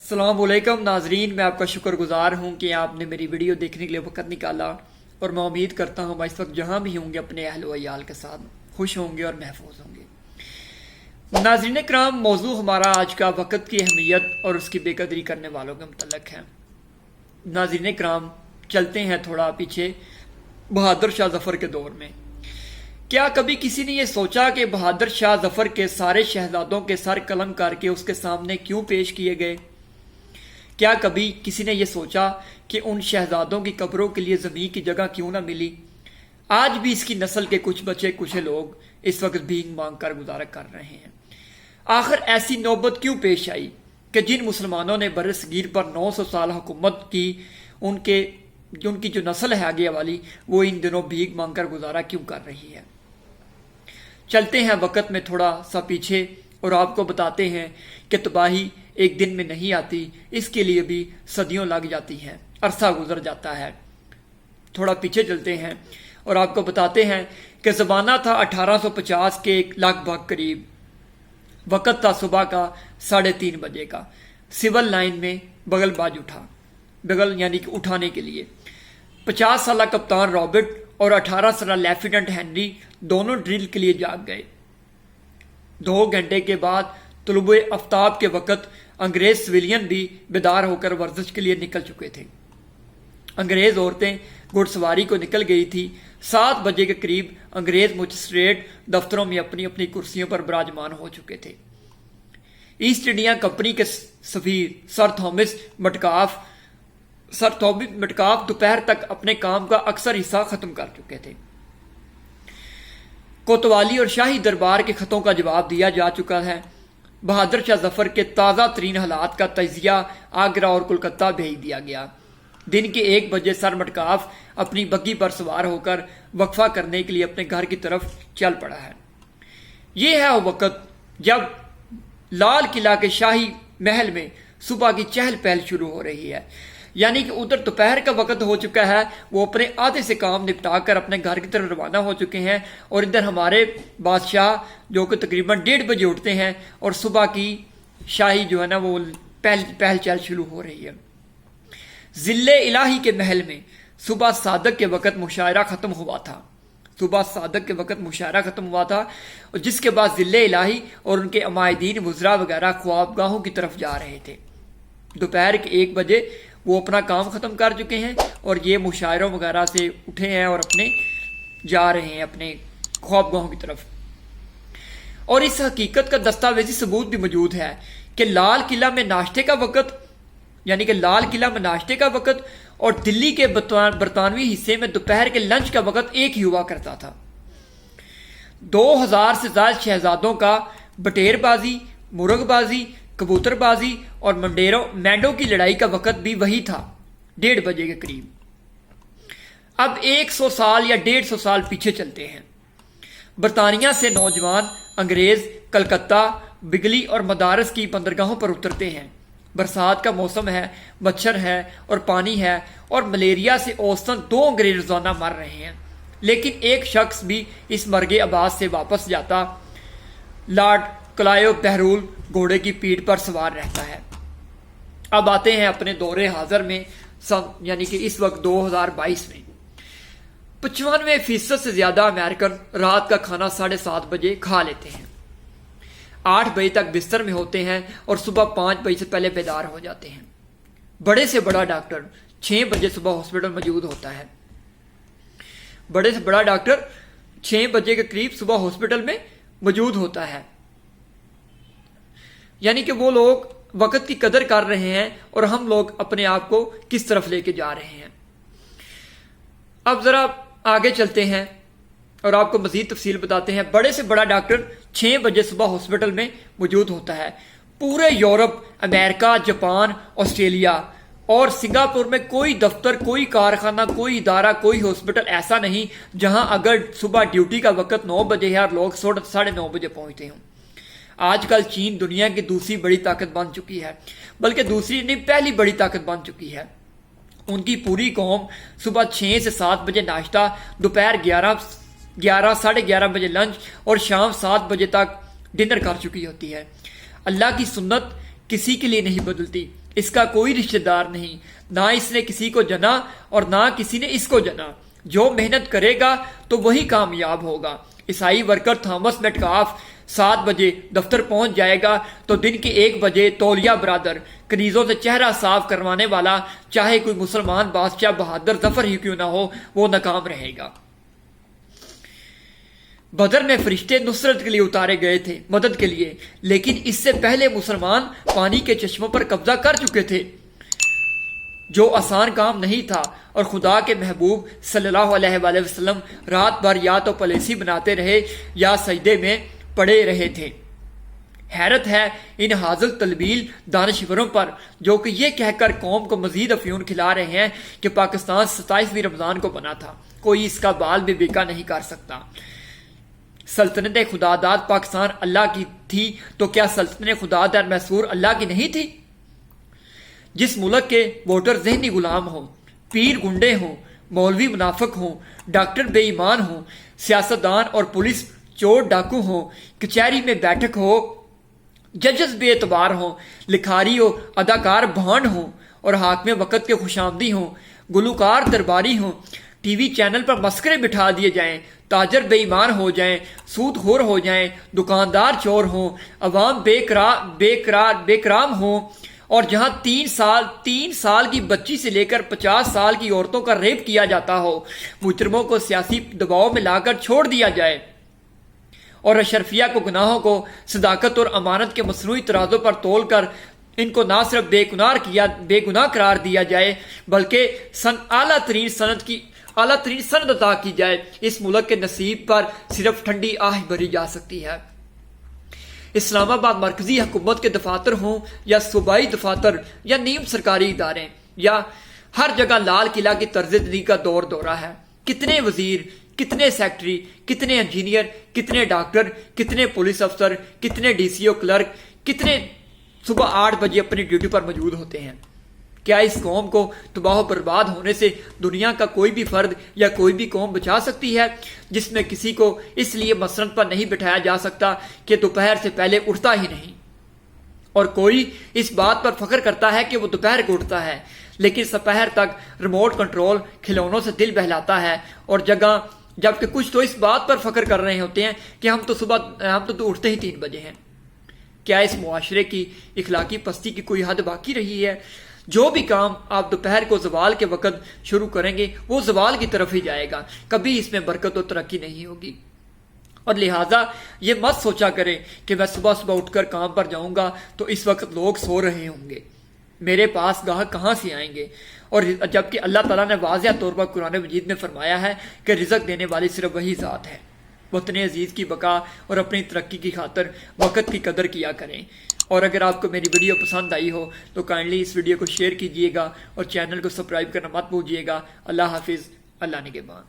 السلام علیکم ناظرین، میں آپ کا شکر گزار ہوں کہ آپ نے میری ویڈیو دیکھنے کے لیے وقت نکالا، اور میں امید کرتا ہوں اس وقت جہاں بھی ہوں گے اپنے اہل و عیال کے ساتھ خوش ہوں گے اور محفوظ ہوں گے۔ ناظرین کرام، موضوع ہمارا آج کا وقت کی اہمیت اور اس کی بے قدری کرنے والوں کے متعلق ہے۔ ناظرین کرام، چلتے ہیں تھوڑا پیچھے بہادر شاہ ظفر کے دور میں۔ کیا کبھی کسی نے یہ سوچا کہ بہادر شاہ ظفر کے سارے شہزادوں کے سر قلم کر کے اس کے سامنے کیوں پیش کیے گئے؟ کیا کبھی کسی نے یہ سوچا کہ ان شہزادوں کی قبروں کے لیے زمین کی جگہ کیوں نہ ملی؟ آج بھی اس کی نسل کے کچھ بچے کچھ لوگ اس وقت بھیک مانگ کر گزارا کر رہے ہیں۔ آخر ایسی نوبت کیوں پیش آئی کہ جن مسلمانوں نے برصغیر پر 900 سال حکومت کی، ان کی جو نسل ہے آگے والی، وہ ان دنوں بھیک مانگ کر گزارا کیوں کر رہی ہے؟ چلتے ہیں وقت میں تھوڑا سا پیچھے اور آپ کو بتاتے ہیں کہ تباہی ایک دن میں نہیں آتی، اس کے لیے بھی صدیوں لگ جاتی ہیں، عرصہ گزر جاتا ہے۔ تھوڑا پیچھے چلتے ہیں اور آپ کو بتاتے ہیں کہ زمانہ تھا 1850 کے لگ بھگ قریب، وقت تھا صبح کا 3:30 بجے کا۔ سول لائن میں بغل باز اٹھا، بغل یعنی کہ اٹھانے کے لیے 50 سالہ کپتان رابرٹ اور 18 سالہ لیفٹیننٹ ہنری دونوں ڈرل کے لیے جاگ گئے۔ 2 گھنٹے کے بعد طلوع آفتاب کے وقت انگریز سویلین بھی بیدار ہو کر ورزش کے لیے نکل چکے تھے۔ انگریز عورتیں گھڑ سواری کو نکل گئی تھی۔ 7 بجے کے قریب انگریز مجسٹریٹ دفتروں میں اپنی اپنی کرسیوں پر براجمان ہو چکے تھے۔ ایسٹ انڈیا کمپنی کے سفیر سر تھامس مٹکاف دوپہر تک اپنے کام کا اکثر حصہ ختم کر چکے تھے۔ کوتوالی اور شاہی دربار کے خطوں کا جواب دیا جا چکا ہے۔ بہادر شاہ ظفر کے تازہ ترین حالات کا تجزیہ آگرہ اور کلکتہ بھیج دیا گیا۔ دن کے 1 بجے سر مٹکاف اپنی بگی پر سوار ہو کر وقفہ کرنے کے لیے اپنے گھر کی طرف چل پڑا ہے۔ یہ ہے وہ وقت جب لال قلعہ کے شاہی محل میں صبح کی چہل پہل شروع ہو رہی ہے، یعنی کہ ادھر دوپہر کا وقت ہو چکا ہے، وہ اپنے آدھے سے کام نپٹا کر اپنے گھر کی طرف روانہ ہو چکے ہیں، اور ادھر ہمارے بادشاہ جو کہ تقریباً 1:30 بجے اٹھتے ہیں اور صبح کی شاہی جو ہے نا وہ پہل چل شروع ہو رہی ہے۔ ذل الہی کے محل میں صبح صادق کے وقت مشاعرہ ختم ہوا تھا۔ اور جس کے بعد ذل الہی اور ان کے عمائدین وزراء وغیرہ خوابگاہوں کی طرف جا رہے تھے۔ دوپہر کے 1 بجے وہ اپنا کام ختم کر چکے ہیں اور یہ مشاعروں وغیرہ سے اٹھے ہیں اور اپنے جا رہے ہیں اپنے خوابگاہوں کی طرف۔ اور اس حقیقت کا دستاویزی ثبوت بھی موجود ہے کہ لال قلعہ میں ناشتے کا وقت اور دلی کے برطانوی حصے میں دوپہر کے لنچ کا وقت ایک ہی ہوا کرتا تھا۔ 2000 سے زائد شہزادوں کا بٹیر بازی، مرغ بازی، کبوتر بازی اور مینڈو کی لڑائی کا وقت بھی وہی تھا، 1:30 بجے کے قریب۔ اب 100 سال یا 150 سال پیچھے چلتے ہیں۔ برطانیہ سے نوجوان انگریز کلکتہ، بگلی اور مدارس کی بندرگاہوں پر اترتے ہیں۔ برسات کا موسم ہے، مچھر ہے اور پانی ہے، اور ملیریا سے اوسطاً 2 انگریز روزانہ مر رہے ہیں، لیکن ایک شخص بھی اس مرگ آباد سے واپس جاتا۔ لارڈ کلایو بہرول گھوڑے کی پیٹھ پر سوار رہتا ہے۔ اب آتے ہیں اپنے دور حاضر میں، یعنی کہ اس وقت 2022 میں 95% سے زیادہ امریکن رات کا کھانا 7:30 بجے کھا لیتے ہیں، 8 بجے تک بستر میں ہوتے ہیں اور صبح 5 بجے سے پہلے بیدار ہو جاتے ہیں۔ بڑے سے بڑا ڈاکٹر 6 بجے صبح ہاسپٹل موجود ہوتا ہے۔ 6 بجے کے قریب صبح ہاسپٹل میں موجود ہوتا ہے، یعنی کہ وہ لوگ وقت کی قدر کر رہے ہیں اور ہم لوگ اپنے آپ کو کس طرف لے کے جا رہے ہیں۔ اب ذرا آگے چلتے ہیں اور آپ کو مزید تفصیل بتاتے ہیں۔ بڑے سے بڑا ڈاکٹر 6 بجے صبح ہاسپٹل میں موجود ہوتا ہے۔ پورے یورپ، امریکہ، جاپان، آسٹریلیا اور سنگاپور میں کوئی دفتر، کوئی کارخانہ، کوئی ادارہ، کوئی ہاسپٹل ایسا نہیں جہاں اگر صبح ڈیوٹی کا وقت 9 بجے ہے اور لوگ 9:30 بجے پہنچتے ہوں۔ آج کل چین دنیا کی دوسری بڑی طاقت بن چکی ہے، بلکہ دوسری نہیں پہلی بڑی طاقت بن چکی ہے۔ ان کی پوری قوم صبح 6 سے 7 بجے ناشتہ، دوپہر 11 بجے لنچ اور شام 7 بجے تک ڈنر کر چکی ہوتی ہے۔ اللہ کی سنت کسی کے لیے نہیں بدلتی، اس کا کوئی رشتہ دار نہیں، نہ اس نے کسی کو جنا اور نہ کسی نے اس کو جنا۔ جو محنت کرے گا تو وہی کامیاب ہوگا۔ عیسائی ورکر تھامس میٹکاف 7 بجے دفتر پہنچ جائے گا تو دن کے 1 بجے تولیہ برادر کنیزوں سے چہرہ صاف کروانے والا، چاہے کوئی مسلمان بادشاہ بہادر ظفر ہی کیوں نہ ہو، وہ ناکام رہے گا۔ بدر میں فرشتے نصرت کے لیے اتارے گئے تھے، مدد کے لیے، لیکن اس سے پہلے مسلمان پانی کے چشموں پر قبضہ کر چکے تھے، جو آسان کام نہیں تھا، اور خدا کے محبوب صلی اللہ علیہ وآلہ وسلم رات بھر یا تو پالیسی بناتے رہے یا سجدے میں پڑے رہے تھے۔ حیرت ہے ان حاضل تلبیل دانشوروں پر جو کہ یہ کہہ کر قوم کو مزید افیون کھلا رہے ہیں کہ پاکستان 27ویں رمضان کو بنا تھا، کوئی اس کا بال بھی بیکا نہیں کر سکتا۔ سلطنت خدا داد پاکستان اللہ کی تھی تو کیا سلطنت خدا داد محصور اللہ کی نہیں تھی؟ جس ملک کے ووٹر ذہنی غلام ہوں، پیر گنڈے ہوں، مولوی منافق ہوں، ڈاکٹر بے ایمان ہوں، سیاستدان اور پولیس چور ڈاکو ہوں، کچہری میں بیٹھک ہو، ججز بے اعتبار ہوں، لکھاری و اداکار بھانڈ ہوں اور حاکم وقت کے خوشامدی ہوں، گلوکار درباری ہوں، ٹی وی چینل پر مسخرے بٹھا دیے جائیں، تاجر بے ایمان ہو جائیں، سود خور ہو جائیں، دکاندار چور ہوں، عوام بے کرام ہوں، اور جہاں 3 سال کی بچی سے لے کر 50 سال کی عورتوں کا ریپ کیا جاتا ہو، مجرموں کو سیاسی دباؤ میں لا کر چھوڑ دیا جائے اور اشرفیہ کو گناہوں کو صداقت اور امانت کے مصنوعی ترازوں پر تول کر ان کو نہ صرف بے گناہ قرار دیا جائے بلکہ اعلیٰ ترین سند عطا کی جائے، اس ملک کے نصیب پر صرف ٹھنڈی آہ بھری جا سکتی ہے۔ اسلام آباد مرکزی حکومت کے دفاتر ہوں یا صوبائی دفاتر یا نیم سرکاری ادارے، یا ہر جگہ لال قلعہ کی طرز زندگی کا دورہ ہے۔ کتنے وزیر، کتنے سیکٹری، کتنے انجینئر، کتنے ڈاکٹر، کتنے پولیس افسر، کتنے ڈی سی او کلرک، کتنے صبح 8 بجے اپنی ڈیوٹی پر موجود ہوتے ہیں۔ کیا اس قوم کو تباہ و برباد ہونے سے دنیا کا کوئی بھی فرد یا کوئی بھی قوم بچا سکتی ہے، جس میں کسی کو اس لیے مسند پر نہیں بٹھایا جا سکتا کہ دوپہر سے پہلے اٹھتا ہی نہیں، اور کوئی اس بات پر فخر کرتا ہے کہ وہ دوپہر کو اٹھتا ہے لیکن دوپہر تک ریموٹ کنٹرول کھلونوں سے دل بہلاتا ہے، اور جبکہ کچھ تو اس بات پر فخر کر رہے ہوتے ہیں کہ ہم تو اٹھتے ہی 3 بجے ہیں۔ کیا اس معاشرے کی اخلاقی پستی کی کوئی حد باقی رہی ہے؟ جو بھی کام آپ دوپہر کو زوال کے وقت شروع کریں گے وہ زوال کی طرف ہی جائے گا، کبھی اس میں برکت و ترقی نہیں ہوگی۔ اور لہٰذا یہ مت سوچا کریں کہ میں صبح اٹھ کر کام پر جاؤں گا تو اس وقت لوگ سو رہے ہوں گے، میرے پاس گاہک کہاں سے آئیں گے، اور جبکہ اللہ تعالیٰ نے واضح طور پر قرآن مجید میں فرمایا ہے کہ رزق دینے والی صرف وہی ذات ہے۔ وطن عزیز کی بقا اور اپنی ترقی کی خاطر وقت کی قدر کیا کریں۔ اور اگر آپ کو میری ویڈیو پسند آئی ہو تو کائنڈلی اس ویڈیو کو شیئر کیجیے گا اور چینل کو سبسکرائب کرنا مت بھولیے گا۔ اللہ حافظ، اللہ نگہبان۔